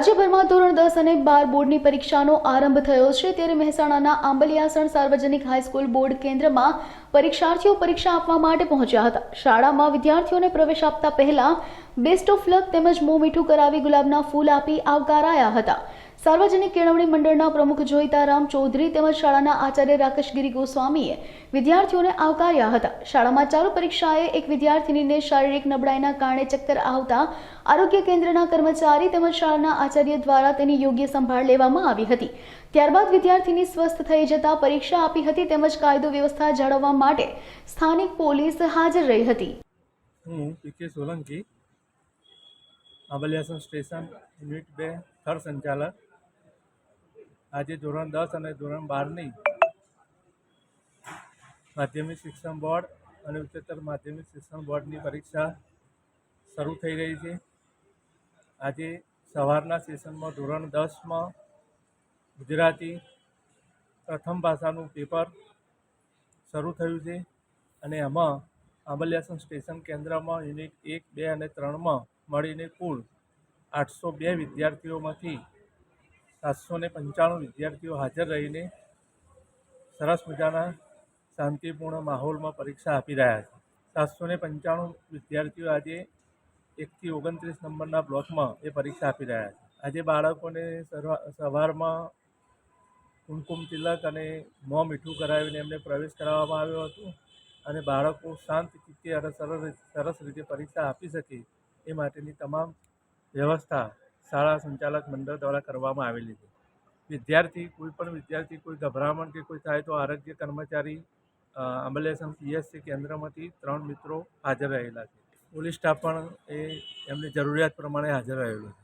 રાજ્યભરમાં ધોરણ 10 અને 12 બોર્ડની પરીક્ષાનો આરંભ થયો છે ત્યારે મહેસાણાના આંબલિયાસણ સાર્વજનિક હાઈસ્કૂલ બોર્ડ કેન્દ્રમાં પરીક્ષાર્થીઓ પરીક્ષા આપવા માટે પહોંચ્યા હતા। શાળામાં વિદ્યાર્થીઓને પ્રવેશ આપતા પહેલા બેસ્ટ ઓફ લક તેમજ મોં મીઠું કરાવી ગુલાબના ફૂલ આપી આવકારાયા હતા। સાર્વજનિક કેળવણી મંડળના પ્રમુખ જોઈતારામ ચૌધરી તેમજ શાળાના આચાર્ય રાકેશગીરી ગોસ્વામીએ વિદ્યાર્થીઓને આવકાર્યા હતા। શાળામાં ચાલુ પરીક્ષાએ એક વિદ્યાર્થિનીને શારીરિક નબળાઈના કારણે ચક્કર આવતા આરોગ્ય કેન્દ્રના કર્મચારી તેમજ શાળાના આચાર્ય દ્વારા તેની યોગ્ય સંભાળ લેવામાં આવી હતી। ત્યારબાદ વિદ્યાર્થીની સ્વસ્થ થઈ જતા પરીક્ષા આપી હતી તેમજ કાયદો વ્યવસ્થા જાળવવા માટે સ્થાનિક પોલીસ હાજર રહી હતી। હું PK Solanki, Ambaliyasan station unit 2 third સંચાલક। આજે ધોરણ 10 અને ધોરણ 12ની માધ્યમિક શિક્ષણ બોર્ડ અને ઉચ્ચતર માધ્યમિક શિક્ષણ બોર્ડની પરીક્ષા શરૂ થઈ રહી છે। આજે સવારના સેશનમાં ધોરણ 10માં ગુજરાતી પ્રથમ ભાષાનું પેપર શરૂ થયું છે અને એમાં આંબલિયાસણ સ્ટેશન કેન્દ્રમાં યુનિટ 1, 2 અને 3માં મળીને કુલ 802 વિદ્યાર્થીઓમાંથી 795 વિદ્યાર્થીઓ હાજર રહીને સરસ મજાના શાંતિપૂર્ણ માહોલમાં પરીક્ષા આપી રહ્યા છે। 795 વિદ્યાર્થીઓ આજે 1 થી 29 નંબરના બ્લોકમાં એ પરીક્ષા આપી રહ્યા છે। આજે બાળકોને સવારમાં કુમકુમ તિલક અને મોં મીઠું કરાવીને એમને પ્રવેશ કરાવવામાં આવ્યો હતો અને બાળકો શાંત ચિત્તે અને સરસ રીતે પરીક્ષા આપી શકે એ માટેની તમામ વ્યવસ્થા શાળા સંચાલક મંડળ દ્વારા કરવામાં આવેલી છે। કોઈ પણ વિદ્યાર્થી કોઈ ગભરામણ કે કોઈ થાય તો આરોગ્ય કર્મચારી આંબલિયાસણ પીએસસી કેન્દ્રમાંથી 3 મિત્રો હાજર રહેલા છે। પોલીસ સ્ટાફ પણ એમની જરૂરિયાત પ્રમાણે હાજર રહેલો છે।